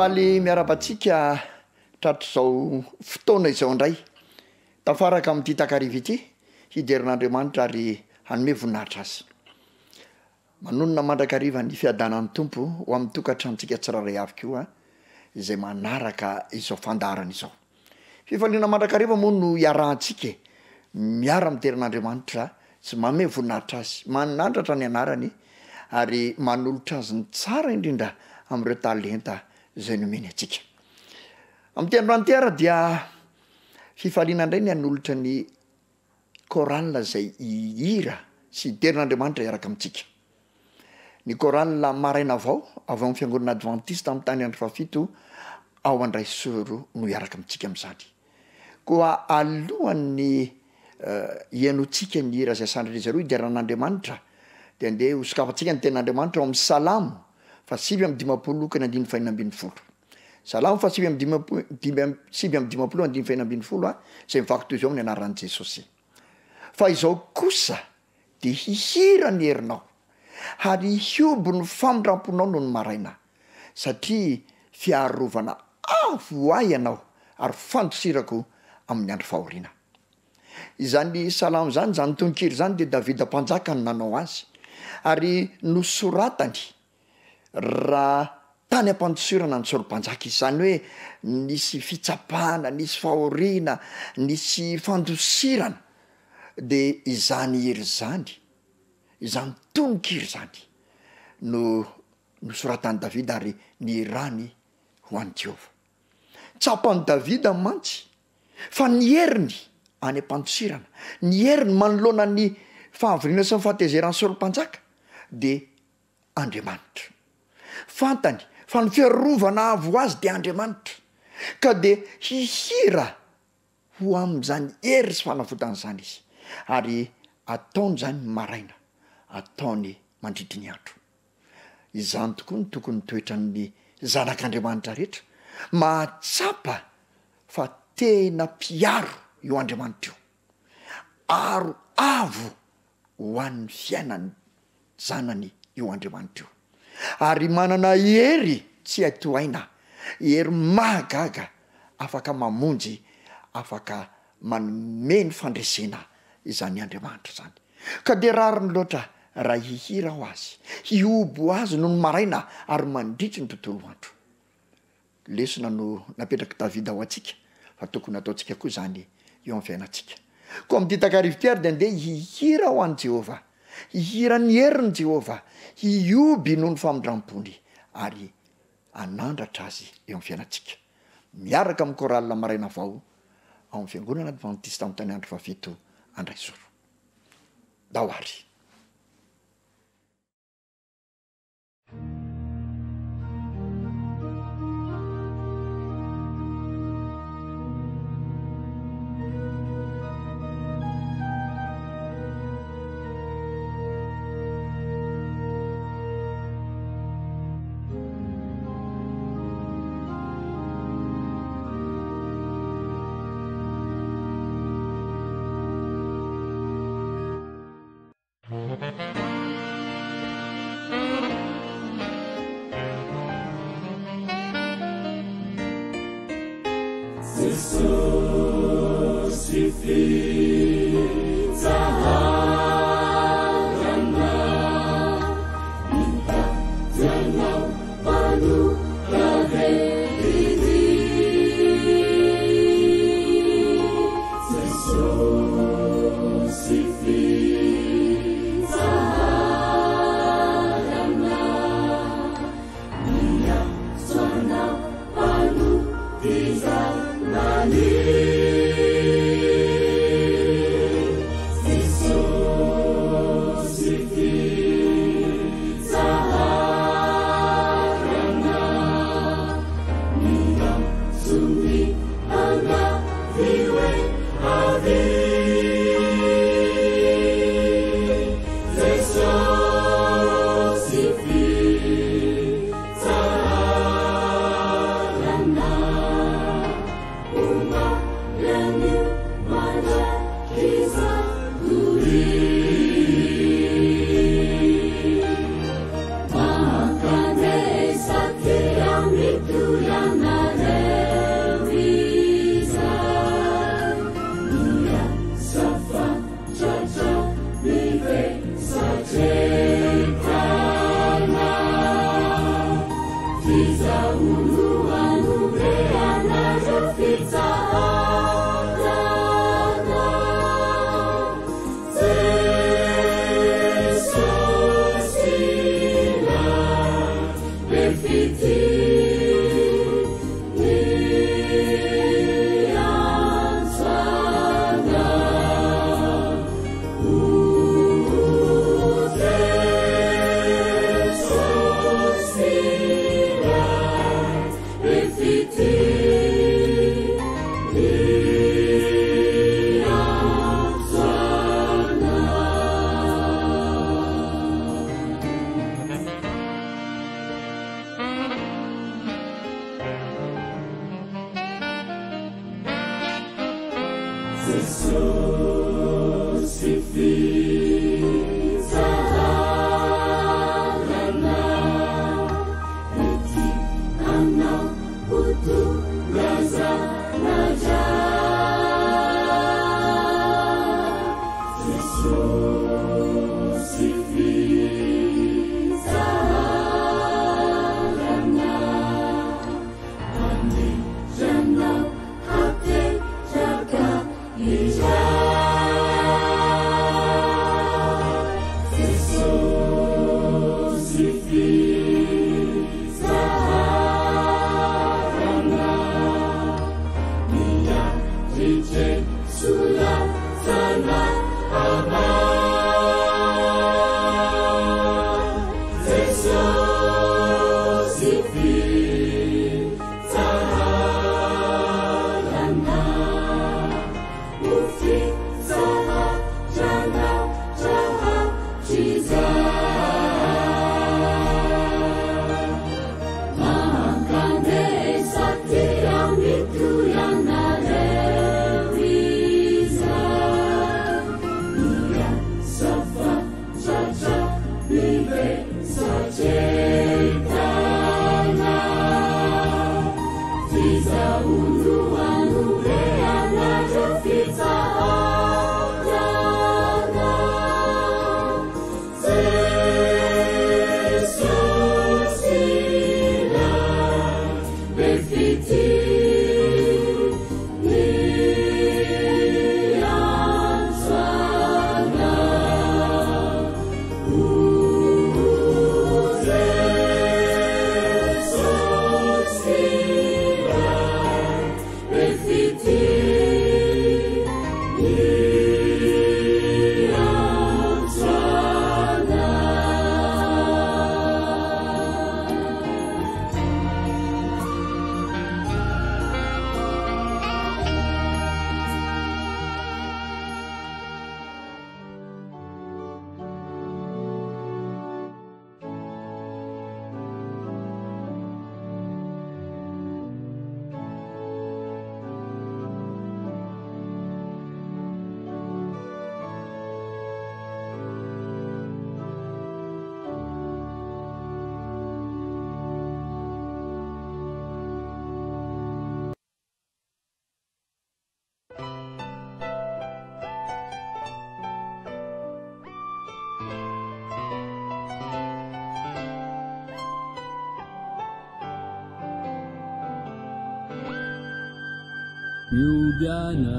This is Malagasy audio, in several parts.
faly miarabantsika tratr'izao fotoana izao indray tafaraka amin'ity takariva ity hiderin'Andriamanitra ary hanome voninahitra azy. Manonona mandrakariva ny fiadanan'ny tompo ho amin'ny tokantranontsika tsiraray avy koa izay manaraka izao fandaharana izao. Fifaliana mandrakariva moa no iarahantsika miara miterin'Andriamanitra sy manome voninahitra azy, manandratra ny anarany ary manolotra azy ny tsara indrindra amin'ireo talenta izay nomeny antsika. Amin'ity androany ty ara dia fifaliana indray ny hanolotra ny chorale izay ihira sy hiderin'Andriamanitra iaraka amintsika. Ny chorale maraina avao avy amin'ny fiangonana adventiste amin'ny tany andro fafito ao Andraisoro no iaraka amintsika amin'izany. Koa alohan'ny hianotsika ny hira izay sandriny roa hiderin'Andriamanitra dia andeha hosokafantsika ny tenin'Andriamanitra ao amin'ny Salamo 7:5. Salamo 7:5 izay mivaky toy izao amin'ny anaran'i Jesosy. Fa izao kosa dia hihira ny herinao ary hiobo ny famindramponao noho ny maraina satria fiarovana avo ahy ianao ary fandosirako amin'ny andro fahoriana. Izany salamo zany, zany tononkira zany dia Davida mpanjaka no nanao azy ary nosoratany raha tany am-pandosirana ny solo-mpanjaka izany hoe nisy fitsapana, nisy fahoriana, nisy fandosirana dia izany hery zany, izany tononkira zany no nosoratany Davida ary nirany ho an'i Jehova. Tsapany Davida mantsy fa ny heriny any am-pandosirana, ny heriny manoloana ny fahavoriana sy ny fahatezeran'ny solo-mpanjaka dia Andriamanitra. Fantany fa ny fiarovana avo azy dia Andriamanitra ka dia hihira ho amin'izany hery sy fanafotana izany izy ary ataony zany maraina, ataony mandritra ny andro. Izany tokoa ny tokony toetran'ny zanak'Andriamanitra rehetra, mahatsapa fa tena mpiaro io Andriamanitra io, aro avo ho an'ny fiainany zanany io Andriamanitra io, ary manana hery tsy aitohaina, hery mahagaga afaka mamonjy, afaka manome ny fandresena izany Andriamanitra zany. Ka dia rariny loatra raha hihira ho azy, hiobo azy noho ny maraina ary mandritry ny tontolo andro. Lesona no napetraka Davida ho antsika fa tokony ataontsika koa zany eo amin'ny fiainantsika. Koa amin'ity takariva ity ary dia andeha hihira ho an'i Jehova, hihira ny herin'i Jehova, hioby noho ny famindram-pony ary anandratra azy eo amin'ny fiainantsika. Miaraka amin'ny chorale maraina avao ao amin'ny fiangonana adventiste amin'ny tany andro fafito Andraisoro. Dahoary.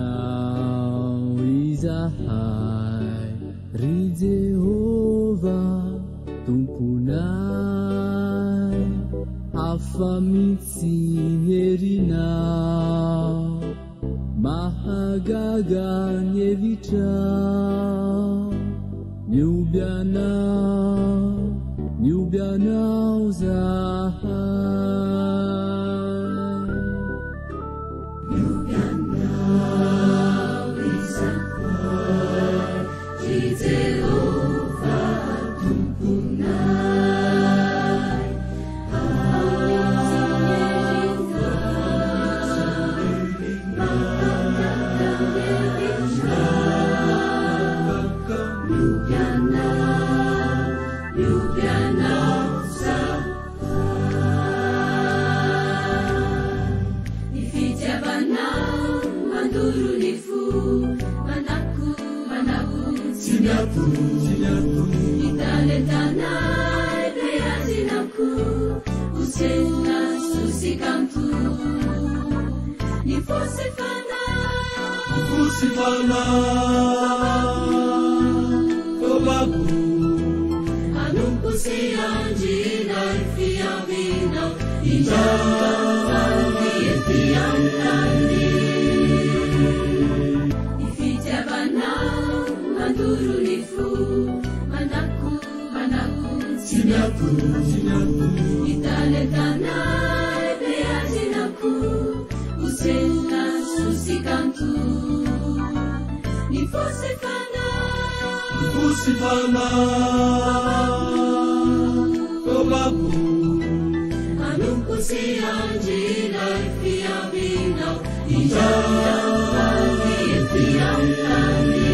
Yubianau izahai ri Jehovah tumpunai afamitsinherinao mahagaga ny hevitrao Yubianau zahai Italetanai beazinaku usena susikamtu nifu Kusifana Kobabu Anumpusianjina Ifiamina Ijamani Ifiamani Ifitiabana Mandurunifu Manaku Sinaku Italetana Beajinaku Usena Susikantu Kusifana Kobabu Anumpusianjina Ifiamina Ijamani Ifiamani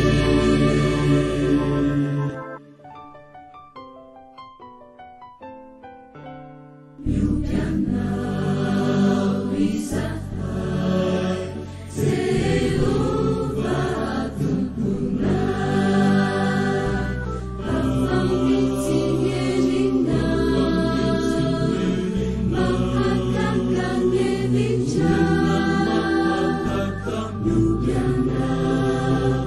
Yukiana Wisa Lubiana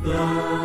Anda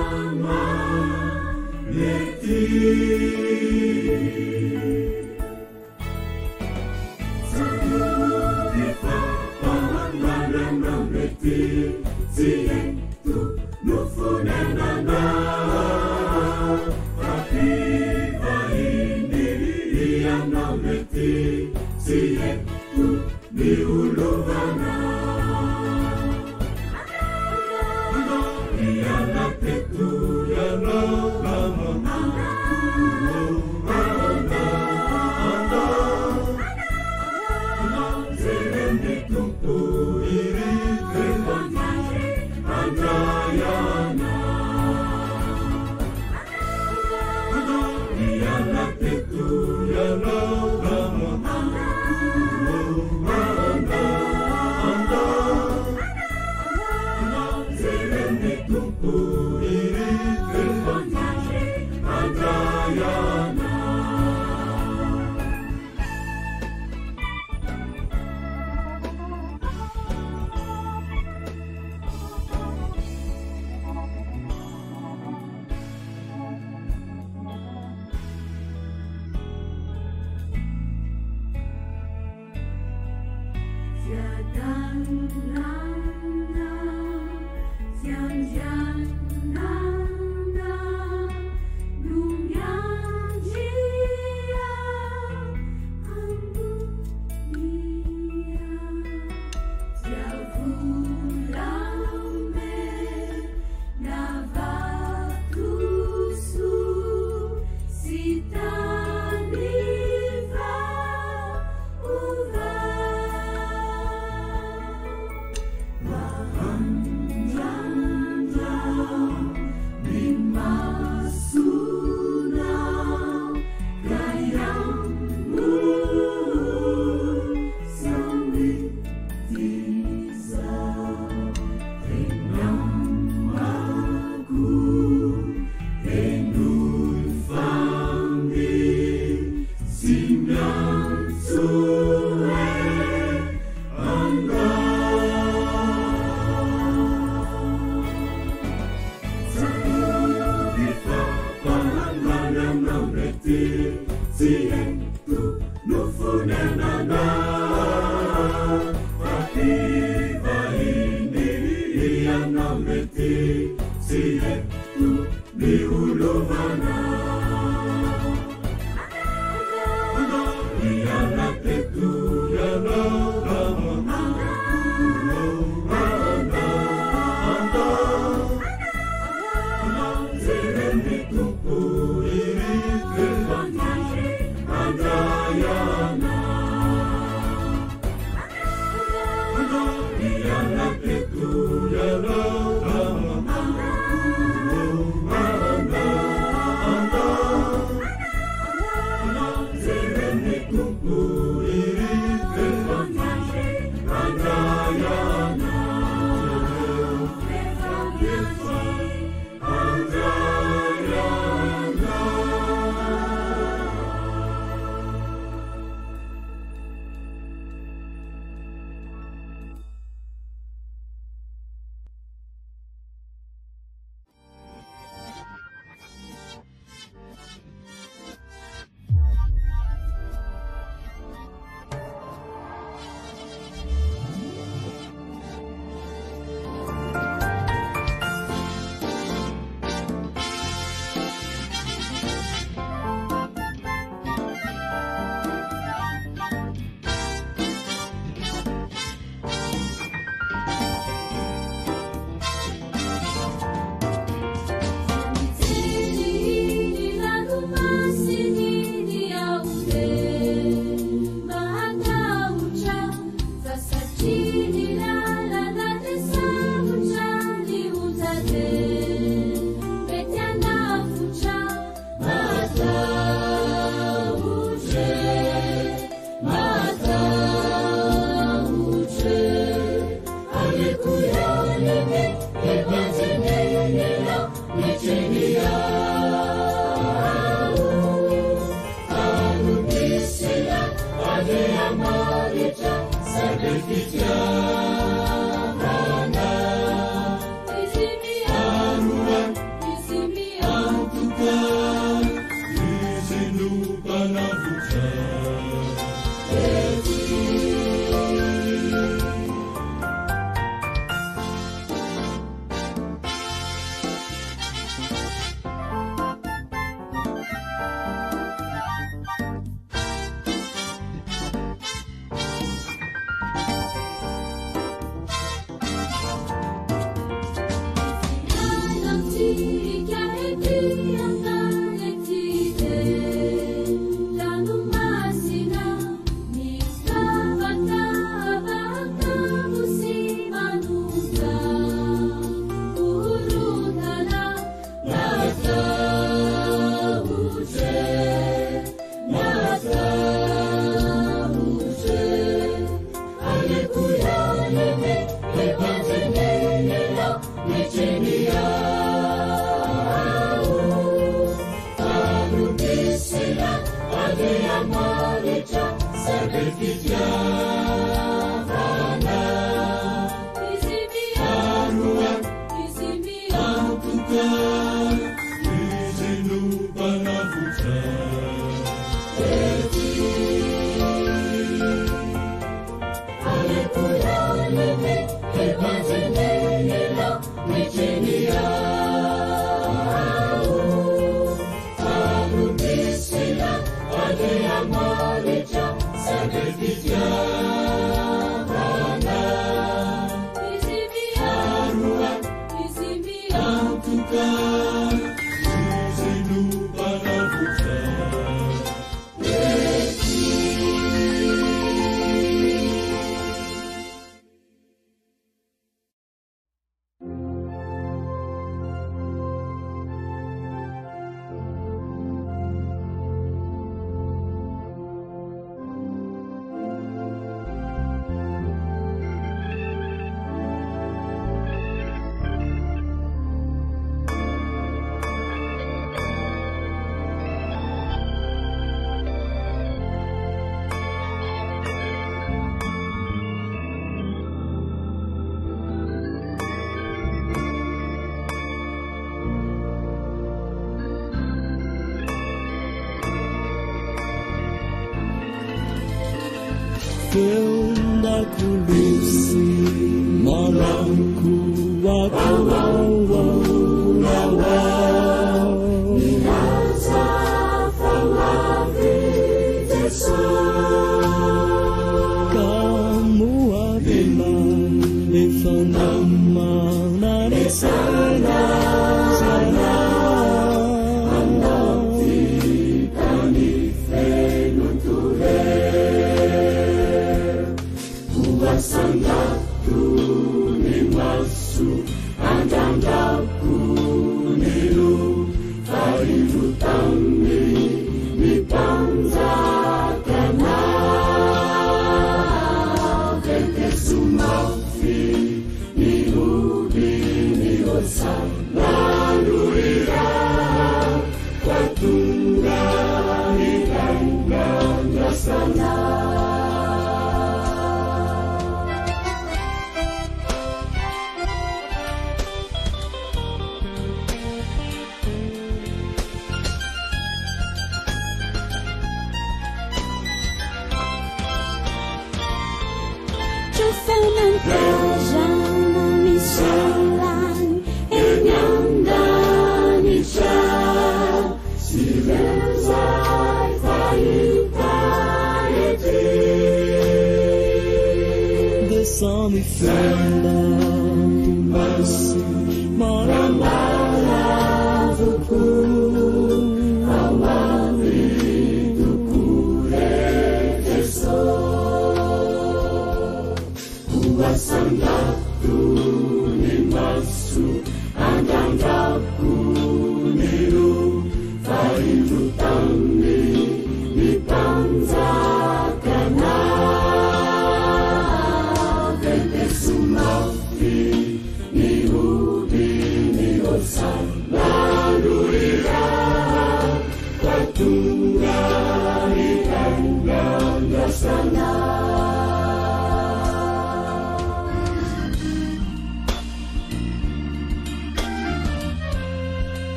Hallelujah,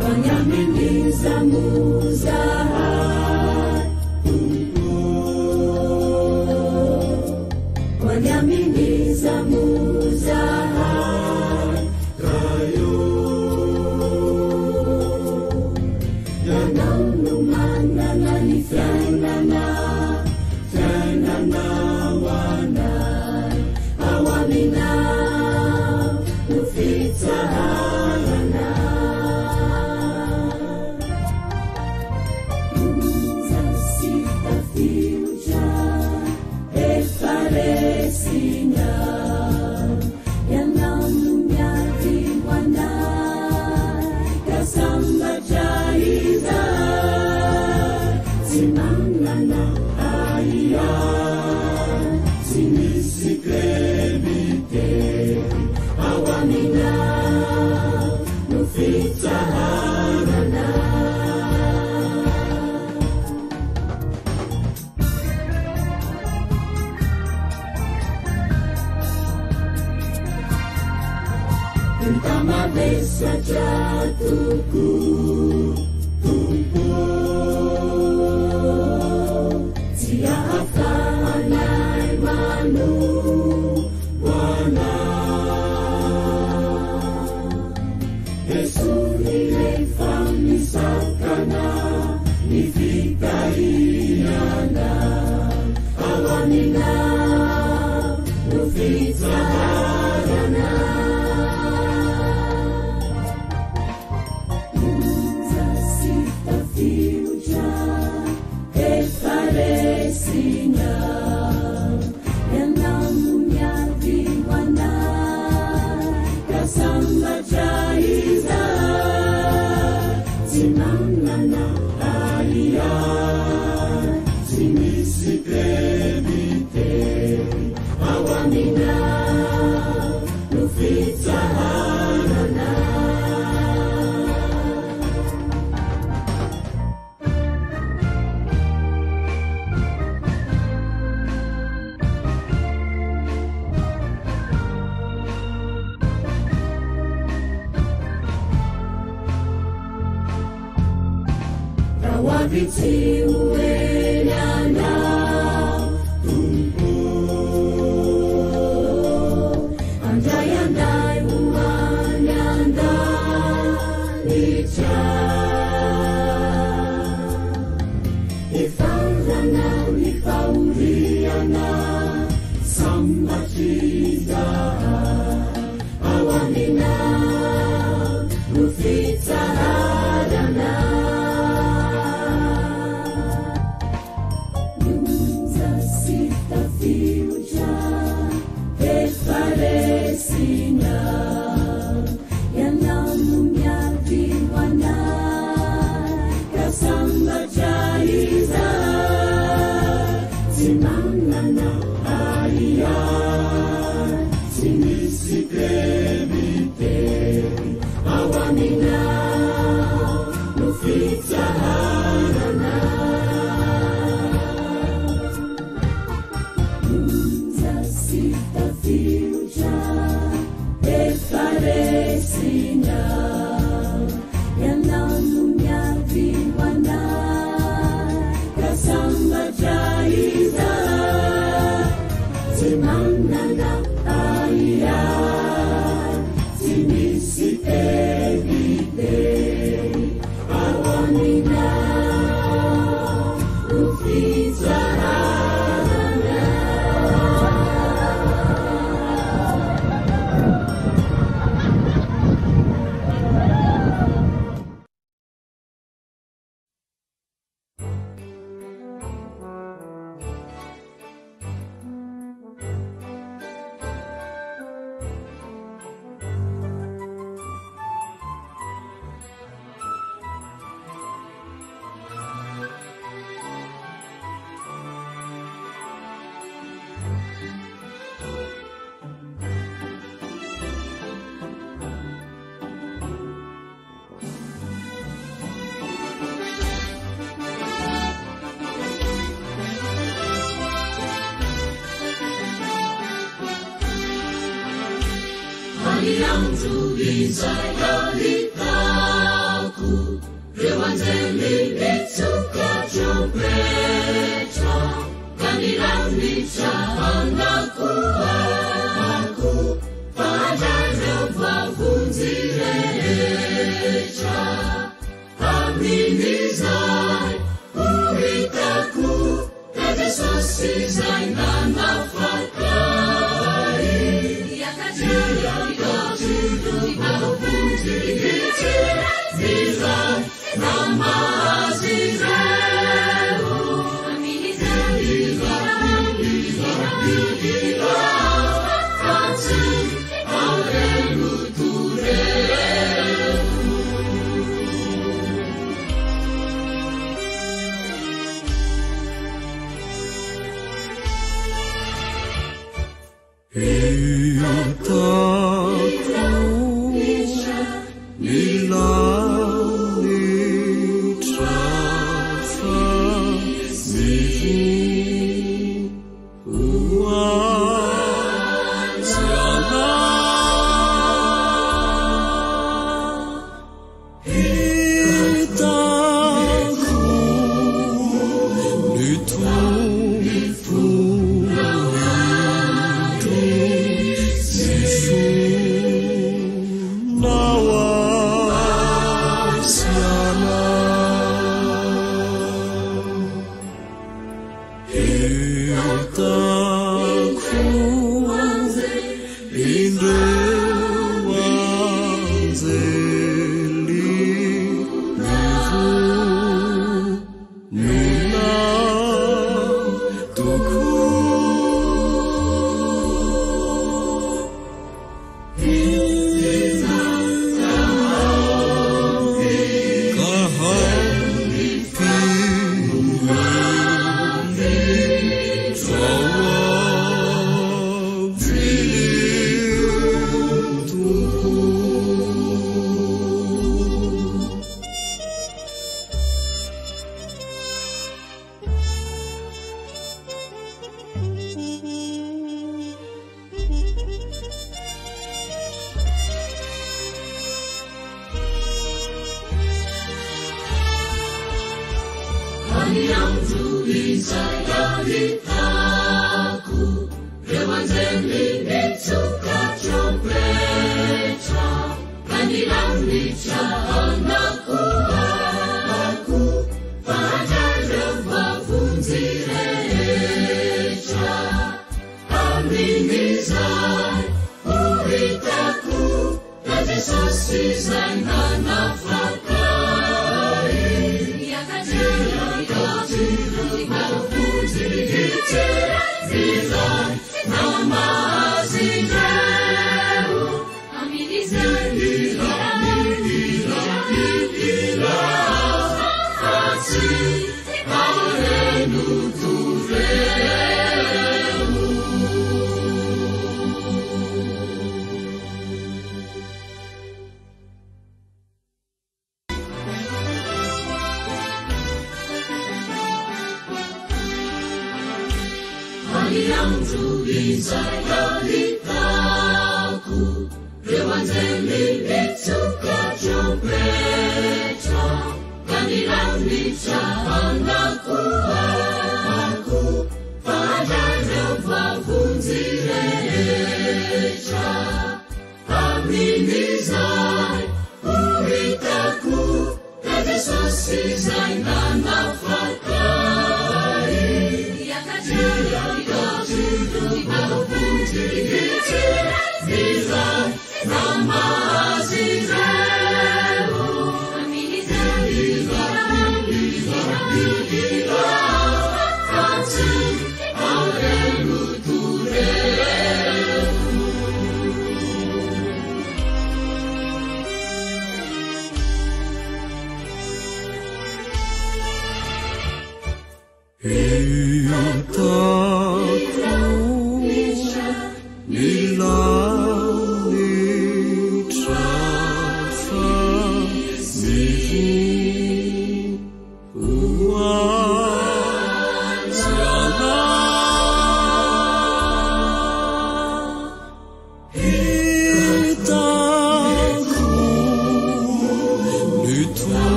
Wanyamini za muzaha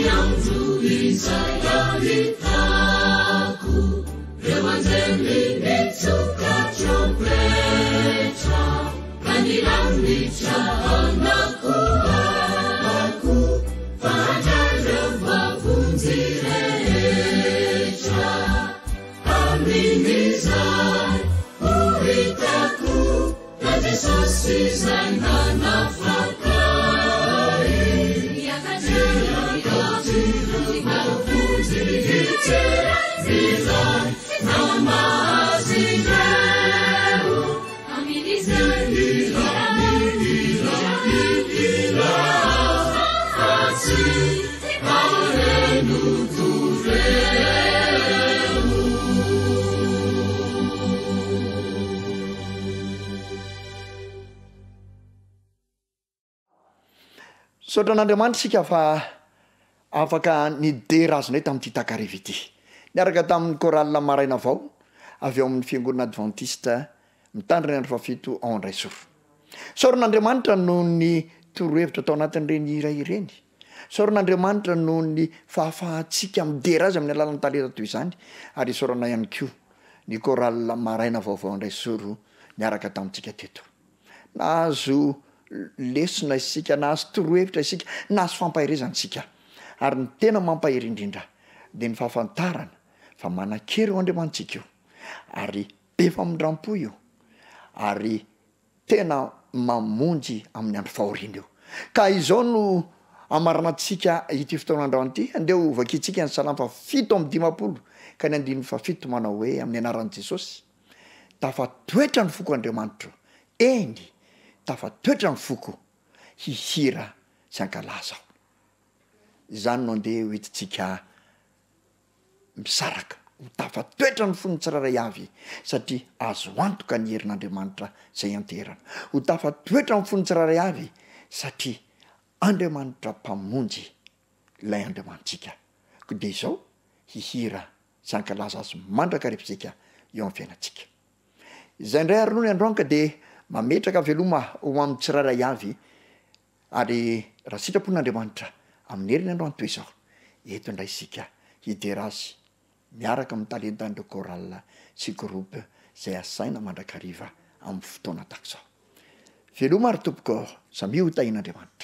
andro izay ahitako reo anjely mitsoka trompetra ka nilamitra anako ako fandrareo vavonjy rehetra amin'izay ho hitako na Jesosy izay nanafakay vavonjy izay namahazy reo amin'izay atsy arenotoleo. Sotran'Andriamanitra sika fa afaka niderazonay tamin'ity takariva ity. Niaraka tamin'ny koralina maraina avao avy eo amin'ny fiangonana adventiste mitandrina andro fafito ao Andraisoro. Saoran'Andriamanitra noho ny torohevitra atao anatin'ireny hira ireny. Saoran'Andriamanitra noho ny fahafahantsika miderazy amin'ny alalan'ny talenta toy izany, ary saorana ihany koa ny koralina maraina vaovao Andraisoro niaraka tamintsika teto. Nahazo lesona isika, nahazo torohevitra isika, nahazo fampahirezana isika. Ary ny tena mampahery indrindra dia ny fahafantarana fa manan-kery ho Andriamantsika io, ary be famindram-po io, ary tena mamonjy amin'ny andro fahoriana io. Ka izao no amaranantsika ity fotoanandro ity. Andeo vakitsika ny salama 7:50 ka ny 5 manao hoe amin'ny anaran'i Jesosy tafatoetra ny foko Andriamanitra, eny tafatoetra ny foko hihira sy ankalaza aho. Izany no andeha ho hitintsika misaraka ho tafatoetra ny fon'ny tsiraray avy, satria azo antoka ny herin'Andriamanitra zay anterana. Ho tafatoetra ny fon'ny tsiraray avy satria Andriamanitra mpamonjy ilay Andriamantsika. Ko dia izao hihira sy ankalaza azy mandrakaripisika eo amin'ny fiainantsika. Izay indray ary no ny androanka dia mametraka veloma ho amin'ny tsiraray avy, ary raha sitrapon'Andriamanitra amin'ny heriny androany toy izao, eto indray isika hiderazy miaraka amin'ny talentandreo koralina sy groupe zay asaina mandrakariva amin'ny fotoana tahaka izao. Veloma ary tompoko, samy ho tahin'Andriamanitra.